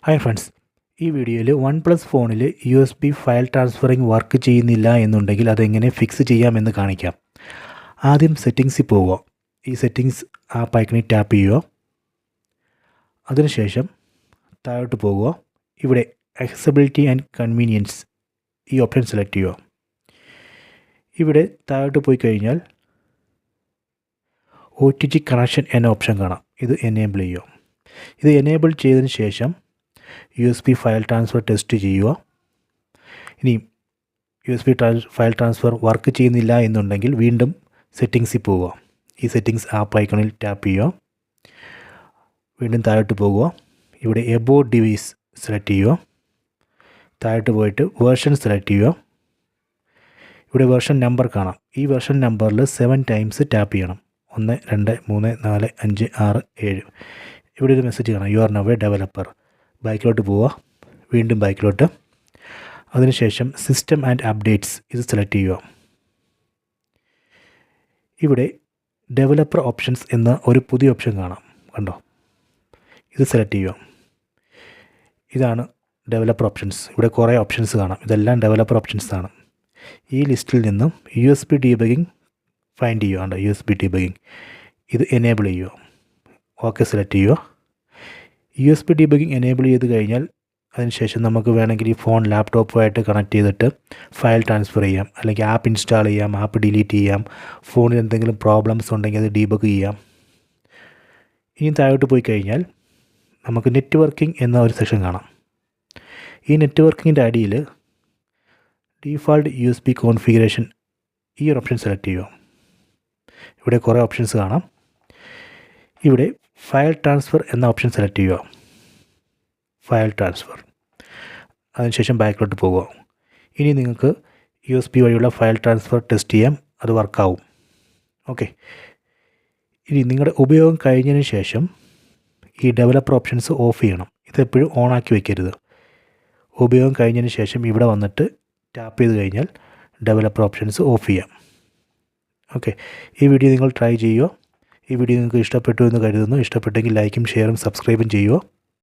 Hi friends, ഈ വീഡിയോയിൽ OnePlus ഫോണിൽ USB ഫയൽ ട്രാൻസ്ഫറിങ് വർക്ക് ചെയ്യുന്നില്ല എന്നുണ്ടെങ്കിൽ അതെങ്ങനെ ഫിക്സ് ചെയ്യാമെന്ന് കാണിക്കാം. ആദ്യം സെറ്റിങ്സിൽ പോവുക. ഈ സെറ്റിങ്സ് ആപ്പ് ഐക്കണിൽ ടാപ്പ് ചെയ്യുക. അതിനുശേഷം താഴോട്ട് പോകുക. ഇവിടെ ആക്സസിബിലിറ്റി ആൻഡ് കൺവീനിയൻസ് ഈ ഓപ്ഷൻ സെലക്ട് ചെയ്യുക. ഇവിടെ താഴോട്ട് പോയി കഴിഞ്ഞാൽ OTG കണക്ഷൻ എന്ന ഓപ്ഷൻ കാണാം. ഇത് എനേബിൾ ചെയ്യുക. ഇത് എനേബിൾ ചെയ്തതിന് ശേഷം USB ഫയൽ ട്രാൻസ്ഫർ ടെസ്റ്റ് ചെയ്യുക. ഇനി USB ഫയൽ ട്രാൻസ്ഫർ വർക്ക് ചെയ്യുന്നില്ല എന്നുണ്ടെങ്കിൽ വീണ്ടും സെറ്റിങ്സിൽ പോവുക. ഈ സെറ്റിങ്സ് ആപ്പ് ഐക്കണിൽ ടാപ്പ് ചെയ്യുക. വീണ്ടും താഴോട്ട് പോകുക. ഇവിടെ എബോട്ട് ഡിവൈസ് സെലക്ട് ചെയ്യുക. താഴോട്ട് പോയിട്ട് വേർഷൻ സെലക്ട് ചെയ്യുക. ഇവിടെ വേർഷൻ നമ്പർ കാണാം. ഈ വേർഷൻ നമ്പറിൽ 7 ടൈംസ് ടാപ്പ് ചെയ്യണം. 1 2 3 4 5 6 7. ഇവിടെ ഒരു മെസ്സേജ് കാണാം, you are now A developer. ബാക്കിലോട്ട് പോവുക. വീണ്ടും ബാക്കിലോട്ട്. അതിനുശേഷം സിസ്റ്റം ആൻഡ് അപ്ഡേറ്റ്സ് ഇത് സെലക്ട് ചെയ്യുക. ഇവിടെ ഡെവലപ്പർ ഓപ്ഷൻസ് എന്ന ഒരു പുതിയ ഓപ്ഷൻ കാണാം, കണ്ടോ? ഇത് സെലക്ട് ചെയ്യുക. ഇതാണ് ഡെവലപ്പർ ഓപ്ഷൻസ്. ഇവിടെ കുറേ ഓപ്ഷൻസ് കാണാം. ഇതെല്ലാം ഡെവലപ്പർ ഓപ്ഷൻസ് ആണ്. ഈ ലിസ്റ്റിൽ നിന്നും USB ഡീബഗിങ് ഫൈൻഡ് ചെയ്യുക. കണ്ടോ, USB ഡീബഗിങ് ഇത് എനേബിൾ ചെയ്യുക. ഓക്കെ സെലക്ട് ചെയ്യുക. USB ഡീബഗിങ് എനേബിൾ ചെയ്ത് കഴിഞ്ഞാൽ അതിനുശേഷം നമുക്ക് വേണമെങ്കിൽ ഈ ഫോൺ ലാപ്ടോപ്പുമായിട്ട് കണക്ട് ചെയ്തിട്ട് ഫയൽ ട്രാൻസ്ഫർ ചെയ്യാം, അല്ലെങ്കിൽ ആപ്പ് ഇൻസ്റ്റാൾ ചെയ്യാം, ആപ്പ് ഡിലീറ്റ് ചെയ്യാം, ഫോണിൽ എന്തെങ്കിലും പ്രോബ്ലംസ് ഉണ്ടെങ്കിൽ അത് ഡീബഗ് ചെയ്യാം. ഇനി താഴോട്ട് പോയി കഴിഞ്ഞാൽ നമുക്ക് നെറ്റ്വർക്കിംഗ് എന്ന ഒരു സെക്ഷൻ കാണാം. ഈ നെറ്റ്വർക്കിങ്ങിൻ്റെ അടിയിൽ ഡീഫാൾട്ട് USB കോൺഫിഗറേഷൻ ഈ ഒരു ഓപ്ഷൻ സെലക്ട് ചെയ്യുക. ഇവിടെ കുറേ ഓപ്ഷൻസ് കാണാം. ഇവിടെ ഫയൽ ട്രാൻസ്ഫർ എന്ന ഓപ്ഷൻ സെലക്ട് ചെയ്യുക. File transfer. അതിനുശേഷം ബാക്കിലോട്ട് പോകുക. ഇനി നിങ്ങൾക്ക് USB വഴിയുള്ള ഫയൽ ട്രാൻസ്ഫർ ടെസ്റ്റ് ചെയ്യാം, അത് വർക്കാവും. ഓക്കെ. ഇനി നിങ്ങളുടെ ഉപയോഗം കഴിഞ്ഞതിന് ശേഷം ഈ ഡെവലപ്പർ ഓപ്ഷൻസ് ഓഫ് ചെയ്യണം. ഇതെപ്പോഴും ഓണാക്കി വയ്ക്കരുത്. ഉപയോഗം കഴിഞ്ഞതിന് ശേഷം ഇവിടെ വന്നിട്ട് ടാപ്പ് ചെയ്ത് കഴിഞ്ഞാൽ ഡെവലപ്പർ ഓപ്ഷൻസ് ഓഫ് ചെയ്യാം. ഓക്കെ. ഈ വീഡിയോ നിങ്ങൾ ട്രൈ ചെയ്യുക. ഈ വീഡിയോ നിങ്ങൾക്ക് ഇഷ്ടപ്പെട്ടു എന്ന് കരുതുന്നു. ഇഷ്ടപ്പെട്ടെങ്കിൽ ലൈക്കും ഷെയറും സബ്സ്ക്രൈബും ചെയ്യുക.